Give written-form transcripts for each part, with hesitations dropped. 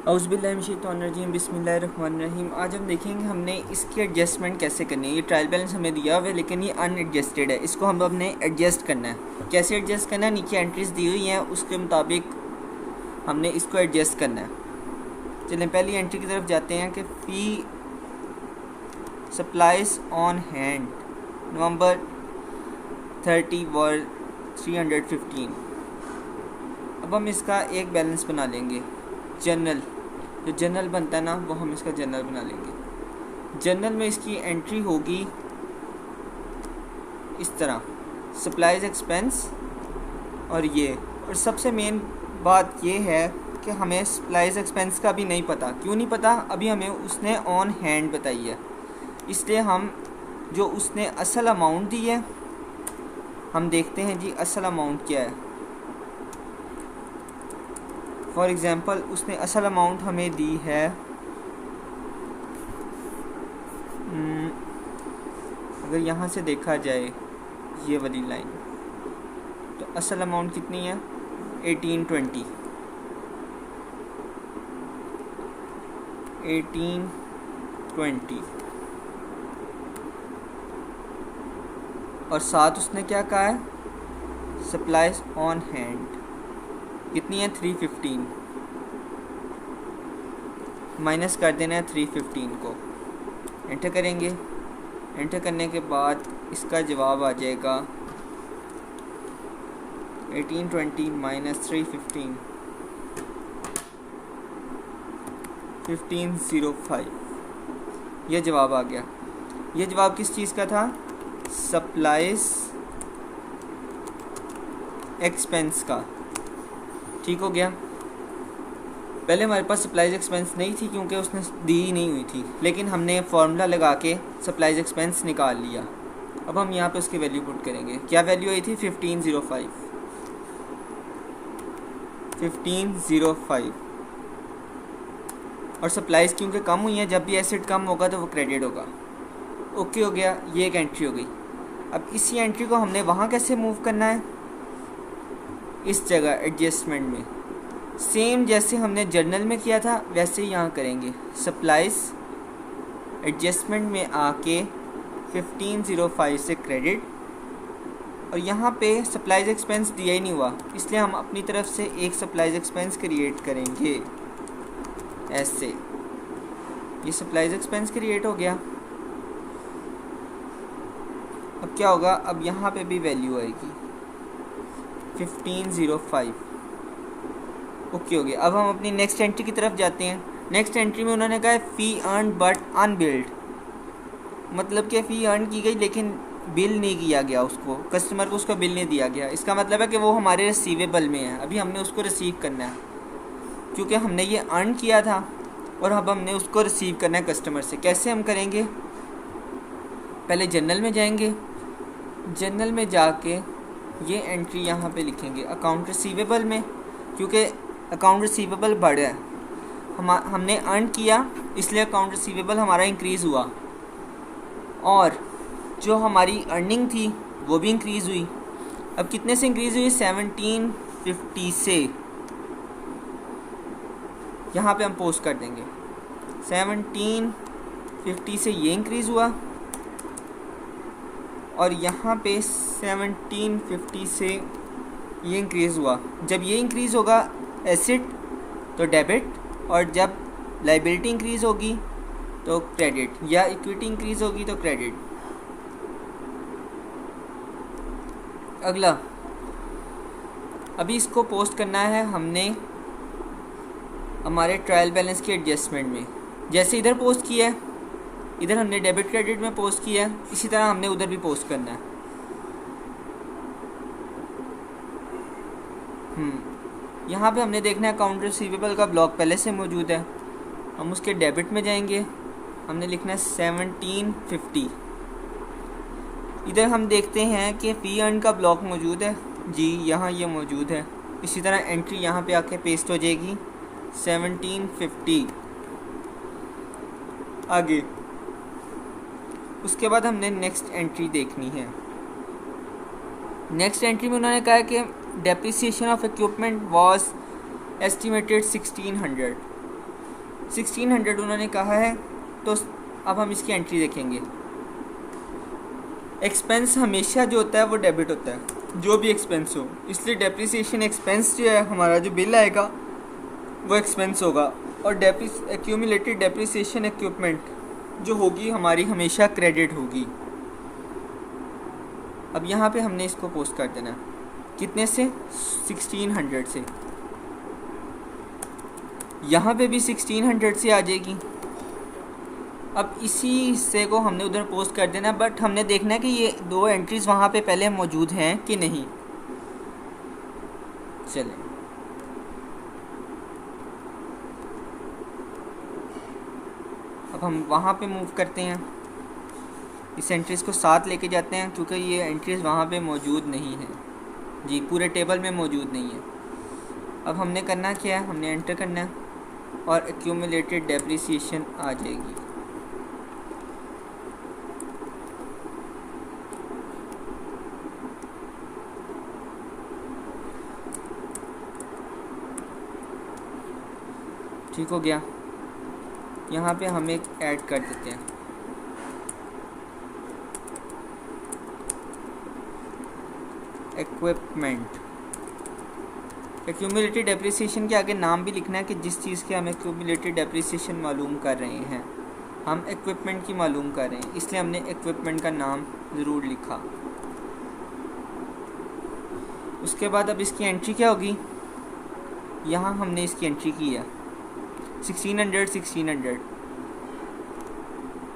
औज़ुबिल्लाहिमिनश्शैतानिर्रजीम बिस्मिल्लाहिर्रहमानिर्रहीम। आज हम देखेंगे हमने इसकी एडजस्टमेंट कैसे करनी है। ये ट्रायल बैलेंस हमें दिया हुआ है लेकिन ये अनएडजस्टेड है, इसको हम अपने एडजस्ट करना है। कैसे एडजस्ट करना है, नीचे एंट्रीज दी हुई हैं उसके मुताबिक हमने इसको एडजस्ट करना है। चलें पहली एंट्री की तरफ जाते हैं कि फ़ी सप्लाइज ऑन हैंड नवंबर 30 वर 315। अब हम इसका एक बैलेंस बना लेंगे, जनरल जो जनरल बनता है ना वो हम इसका जनरल बना लेंगे। जनरल में इसकी एंट्री होगी इस तरह, सप्लाइज एक्सपेंस और सबसे मेन बात ये है कि हमें सप्लाइज एक्सपेंस का भी नहीं पता। क्यों नहीं पता? अभी हमें उसने ऑन हैंड बताई है, इसलिए हम जो उसने असल अमाउंट दी है हम देखते हैं जी असल अमाउंट क्या है। फॉर एग्ज़ाम्पल उसने असल अमाउंट हमें दी है अगर यहाँ से देखा जाए ये वाली लाइन, तो असल अमाउंट कितनी है 1820 और साथ उसने क्या कहा है, सप्लाइज ऑन हैंड कितनी है 315, माइनस कर देना है 315 को। एंटर करेंगे, एंटर करने के बाद इसका जवाब आ जाएगा 1820 माइनस 315 1505। यह जवाब आ गया। यह जवाब किस चीज़ का था? सप्लाइज एक्सपेंस का। ठीक हो गया। पहले हमारे पास सप्लाइज एक्सपेंस नहीं थी क्योंकि उसने दी ही नहीं हुई थी, लेकिन हमने फार्मूला लगा के सप्लाइज एक्सपेंस निकाल लिया। अब हम यहाँ पे उसकी वैल्यू पुट करेंगे। क्या वैल्यू आई थी? 1505 और सप्लाइज क्योंकि कम हुई है, जब भी एसेट कम होगा तो वो क्रेडिट होगा। ओके हो गया, ये एक एंट्री हो गई। अब इसी एंट्री को हमने वहाँ कैसे मूव करना है, इस जगह एडजस्टमेंट में सेम जैसे हमने जर्नल में किया था वैसे ही यहाँ करेंगे। सप्लाइज एडजस्टमेंट में आके 1505 से क्रेडिट, और यहाँ पे सप्लाइज एक्सपेंस दिया ही नहीं हुआ इसलिए हम अपनी तरफ से एक सप्लाइज एक्सपेंस क्रिएट करेंगे। ऐसे ये सप्लाइज एक्सपेंस क्रिएट हो गया। अब क्या होगा, अब यहाँ पे भी वैल्यू आएगी 1505। ओके हो गया। अब हम अपनी नेक्स्ट एंट्री की तरफ जाते हैं। नेक्स्ट एंट्री में उन्होंने कहा है फ़ी अर्न बट अनबिल्ड, मतलब कि फ़ी अर्न की गई लेकिन बिल नहीं किया गया, उसको कस्टमर को उसका बिल नहीं दिया गया। इसका मतलब है कि वो हमारे रिसीवेबल में है, अभी हमने उसको रिसीव करना है क्योंकि हमने ये अर्न किया था और अब हमने उसको रिसीव करना है कस्टमर से। कैसे हम करेंगे? पहले जनरल में जाएंगे, जनरल में जाके ये एंट्री यहाँ पे लिखेंगे अकाउंट रिसीवेबल में, क्योंकि अकाउंट रिसीवेबल बढ़ा है। हमने अर्न किया इसलिए अकाउंट रिसीवेबल हमारा इंक्रीज़ हुआ और जो हमारी अर्निंग थी वो भी इंक्रीज़ हुई। अब कितने से इंक्रीज़ हुई? 1750 से। यहाँ पे हम पोस्ट कर देंगे 1750 से ये इंक्रीज़ हुआ और यहाँ पे 1750 से ये इंक्रीज़ हुआ। जब ये इंक्रीज़ होगा एसेट तो डेबिट, और जब लाइबिलिटी इंक्रीज़ होगी तो क्रेडिट, या इक्विटी इंक्रीज़ होगी तो क्रेडिट। अगला, अभी इसको पोस्ट करना है हमने हमारे ट्रायल बैलेंस के एडजस्टमेंट में। जैसे इधर पोस्ट किया है, इधर हमने डेबिट क्रेडिट में पोस्ट किया है, इसी तरह हमने उधर भी पोस्ट करना है। यहाँ पे हमने देखना है अकाउंट रिसीवेबल का ब्लॉक पहले से मौजूद है। हम उसके डेबिट में जाएंगे, हमने लिखना है 1750। इधर हम देखते हैं कि फ़ी अर्न का ब्लॉक मौजूद है जी, यहाँ ये मौजूद है। इसी तरह एंट्री यहाँ पे आके पेस्ट हो जाएगी 1750। आगे उसके बाद हमने नेक्स्ट एंट्री देखनी है। नेक्स्ट एंट्री में उन्होंने कहा कि depreciation of equipment was estimated 1600। 1600 उन्होंने कहा है, तो अब हम इसकी एंट्री देखेंगे। एक्सपेंस हमेशा जो होता है वो डेबिट होता है, जो भी एक्सपेंस हो, इसलिए डेप्रिसिएशन एक्सपेंस जो है हमारा जो बिल आएगा वो एक्सपेंस होगा, और एक्यूमुलेटेड डेप्रिसिएशन इक्विपमेंट जो होगी हमारी हमेशा क्रेडिट होगी। अब यहाँ पे हमने इसको पोस्ट कर देना, कितने से, 1600 से। यहाँ पे भी 1600 से आ जाएगी। अब इसी हिस्से को हमने उधर पोस्ट कर देना, बट हमने देखना है कि ये दो एंट्रीज वहाँ पे पहले मौजूद हैं कि नहीं। चलें, अब हम वहाँ पे मूव करते हैं, इस एंट्रीज़ को साथ लेके जाते हैं, क्योंकि ये एंट्रीज़ वहाँ पे मौजूद नहीं है जी, पूरे टेबल में मौजूद नहीं है। अब हमने करना क्या है, हमने एंटर करना है और एक्यूमुलेटेड डेप्रिसिएशन आ जाएगी। ठीक हो गया। यहाँ पे हम एक ऐड कर देते हैं, इक्विपमेंट। एक्यूमुलेटेड डेप्रिसिएशन के आगे नाम भी लिखना है कि जिस चीज़ के हम एक्यूमुलेटेड डेप्रिसिएशन मालूम कर रहे हैं, हम इक्विपमेंट की मालूम कर रहे हैं, इसलिए हमने इक्विपमेंट का नाम ज़रूर लिखा। उसके बाद अब इसकी एंट्री क्या होगी, यहाँ हमने इसकी एंट्री की है 1600।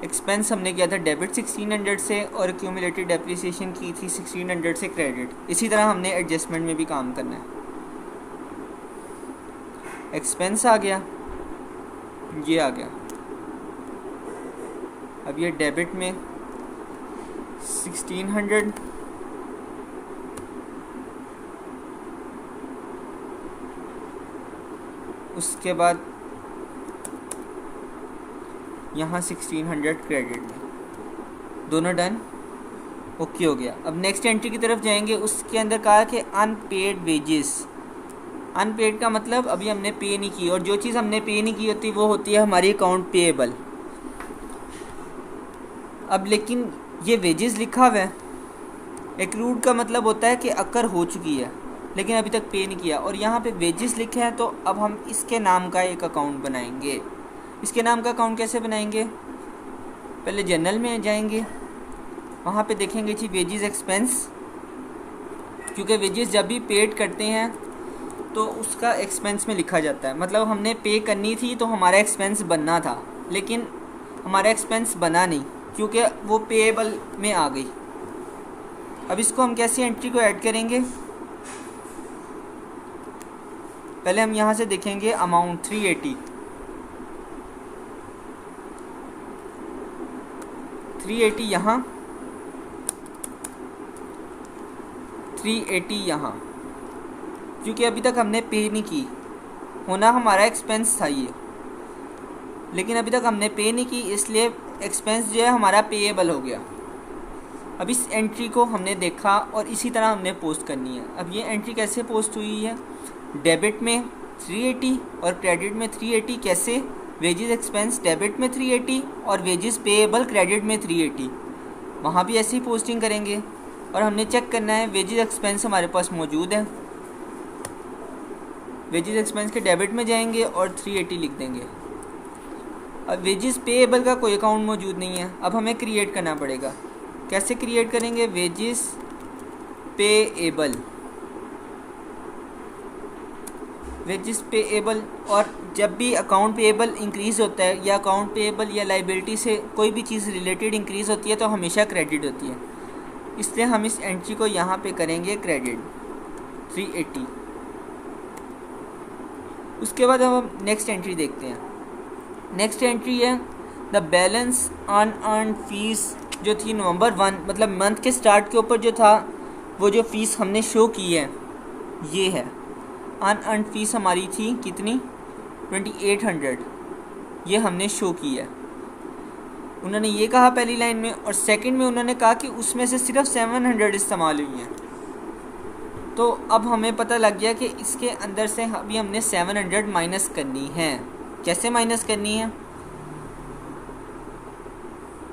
एक्सपेंस हमने किया था डेबिट 1600 से, और एक्यूमुलेटेड डेप्रिसिएशन की थी 1600 से क्रेडिट। इसी तरह हमने एडजस्टमेंट में भी काम करना है। एक्सपेंस आ गया, ये आ गया। अब ये डेबिट में 1600, उसके बाद यहाँ 1600 क्रेडिट में, दोनों डन, ओके हो गया। अब नेक्स्ट एंट्री की तरफ जाएंगे। उसके अंदर कहा कि अनपेड वेजेस। अनपेड का मतलब अभी हमने पे नहीं की, और जो चीज़ हमने पे नहीं की होती वो होती है हमारी अकाउंट पेएबल। अब लेकिन ये वेजेस लिखा हुआ है, एक्रूड का मतलब होता है कि अकर हो चुकी है लेकिन अभी तक पे नहीं किया, और यहाँ पे वेजेस लिखे हैं, तो अब हम इसके नाम का एक अकाउंट बनाएंगे। इसके नाम का अकाउंट कैसे बनाएंगे, पहले जनरल में जाएंगे, वहाँ पे देखेंगे जी वेजेस एक्सपेंस, क्योंकि वेजेस जब भी पेड करते हैं तो उसका एक्सपेंस में लिखा जाता है। मतलब हमने पे करनी थी तो हमारा एक्सपेंस बनना था, लेकिन हमारा एक्सपेंस बना नहीं क्योंकि वो पेएबल में आ गई। अब इसको हम कैसे एंट्री को ऐड करेंगे, पहले हम यहाँ से देखेंगे अमाउंट 380 यहाँ, 380 यहाँ, क्योंकि अभी तक हमने पे नहीं की, होना हमारा एक्सपेंस था ये, लेकिन अभी तक हमने पे नहीं की, इसलिए एक्सपेंस जो है हमारा पेएबल हो गया। अब इस एंट्री को हमने देखा और इसी तरह हमने पोस्ट करनी है। अब ये एंट्री कैसे पोस्ट हुई है, डेबिट में 380 और क्रेडिट में 380। कैसे, वेजेस एक्सपेंस डेबिट में 380 और वेजेस पेएबल क्रेडिट में 380। वहाँ भी ऐसी पोस्टिंग करेंगे, और हमने चेक करना है वेजेस एक्सपेंस हमारे पास मौजूद है। वेजेस एक्सपेंस के डेबिट में जाएंगे और 380 लिख देंगे। अब वेजेस पेएबल का कोई अकाउंट मौजूद नहीं है, अब हमें क्रिएट करना पड़ेगा। कैसे क्रिएट करेंगे, वेजेस पेएबल, वेजेस पेएबल। और जब भी अकाउंट पेएबल इंक्रीज़ होता है या अकाउंट पेएबल या लाइबिलिटी से कोई भी चीज़ रिलेटेड इंक्रीज़ होती है तो हमेशा क्रेडिट होती है, इसलिए हम इस एंट्री को यहाँ पे करेंगे क्रेडिट 380। उसके बाद हम नेक्स्ट एंट्री देखते हैं। नेक्स्ट एंट्री है द बैलेंस अनअर्न्ड फीस, जो थी नवंबर 1 मतलब मंथ के स्टार्ट के ऊपर जो था, वो जो फ़ीस हमने शो की है ये है। अनअर्न्ड फीस हमारी थी कितनी, 2800, ये हमने शो की है। उन्होंने ये कहा पहली लाइन में, और सेकंड में उन्होंने कहा कि उसमें से सिर्फ 700 इस्तेमाल हुई हैं। तो अब हमें पता लग गया कि इसके अंदर से अभी हमने 700 माइनस करनी है। कैसे माइनस करनी है?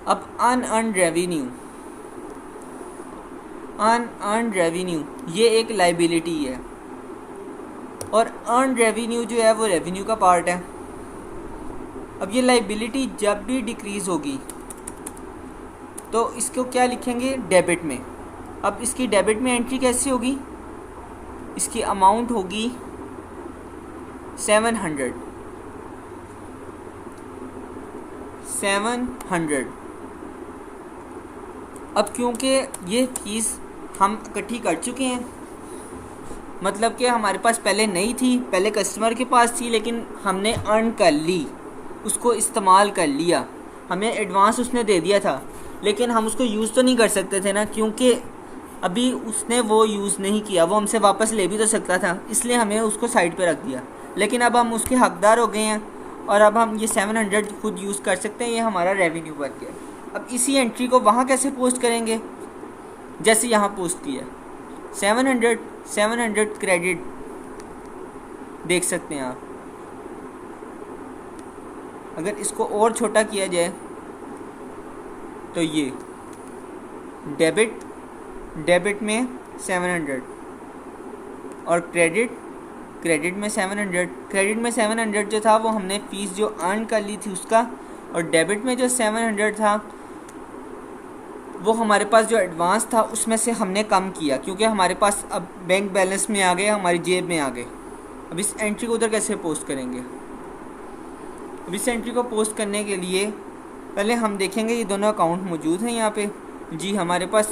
अब अनअर्न्ड रेवेन्यू ये एक लाइबिलिटी है, और अर्न रेवेन्यू जो है वो रेवेन्यू का पार्ट है। अब ये लाइबिलिटी जब भी डिक्रीज़ होगी तो इसको क्या लिखेंगे? डेबिट में। अब इसकी डेबिट में एंट्री कैसे होगी? इसकी अमाउंट होगी 700। अब क्योंकि ये फीस हम इकट्ठी कर चुके हैं, मतलब कि हमारे पास पहले नहीं थी, पहले कस्टमर के पास थी, लेकिन हमने अर्न कर ली, उसको इस्तेमाल कर लिया, हमें एडवांस उसने दे दिया था, लेकिन हम उसको यूज़ तो नहीं कर सकते थे ना, क्योंकि अभी उसने वो यूज़ नहीं किया, वो हमसे वापस ले भी तो सकता था, इसलिए हमें उसको साइड पे रख दिया। लेकिन अब हम उसके हकदार हो गए हैं और अब हम ये 700 खुद यूज़ कर सकते हैं, ये हमारा रेवेन्यू बन गया। अब इसी एंट्री को वहाँ कैसे पोस्ट करेंगे? जैसे यहाँ पोस्ट किया 700 क्रेडिट, देख सकते हैं आप। अगर इसको और छोटा किया जाए तो ये डेबिट में 700 और क्रेडिट में 700। क्रेडिट में 700 जो था वो हमने फ़ीस जो अर्न कर ली थी उसका, और डेबिट में जो 700 था वो हमारे पास जो एडवांस था उसमें से हमने कम किया, क्योंकि हमारे पास अब बैंक बैलेंस में आ गए, हमारी जेब में आ गए। अब इस एंट्री को उधर कैसे पोस्ट करेंगे? अब इस एंट्री को पोस्ट करने के लिए पहले हम देखेंगे ये दोनों अकाउंट मौजूद हैं यहाँ पे। जी, हमारे पास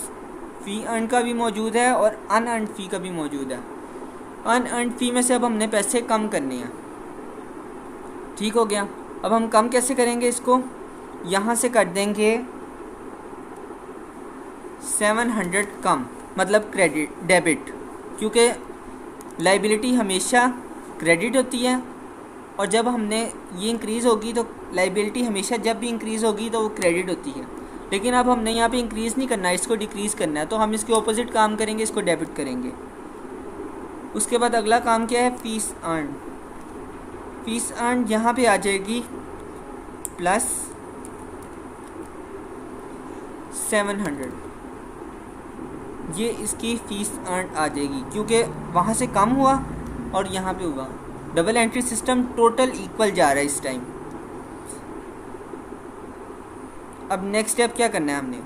फ़ी अर्न का भी मौजूद है और अनअर्न्ड फ़ी का भी मौजूद है। अनअर्न्ड फ़ी में से अब हमने पैसे कम करने हैं। ठीक हो गया। अब हम कम कैसे करेंगे इसको? यहाँ से कर देंगे 700 कम, मतलब डेबिट, क्योंकि लाइबिलिटी हमेशा क्रेडिट होती है, और जब हमने ये इंक्रीज़ होगी तो लाइबिलिटी हमेशा जब भी इंक्रीज़ होगी तो वो क्रेडिट होती है। लेकिन अब हमने यहाँ पे इंक्रीज़ नहीं करना है, इसको डिक्रीज़ करना है, तो हम इसके ऑपोजिट काम करेंगे, इसको डेबिट करेंगे। उसके बाद अगला काम क्या है? फ़ीस अर्न यहाँ पे आ जाएगी प्लस 700, ये इसकी फ़ीस अर्न आ जाएगी, क्योंकि वहाँ से कम हुआ और यहाँ पे हुआ। Double entry system total equal जा रहा है इस टाइम। अब नेक्स्ट स्टेप क्या करना है हमने?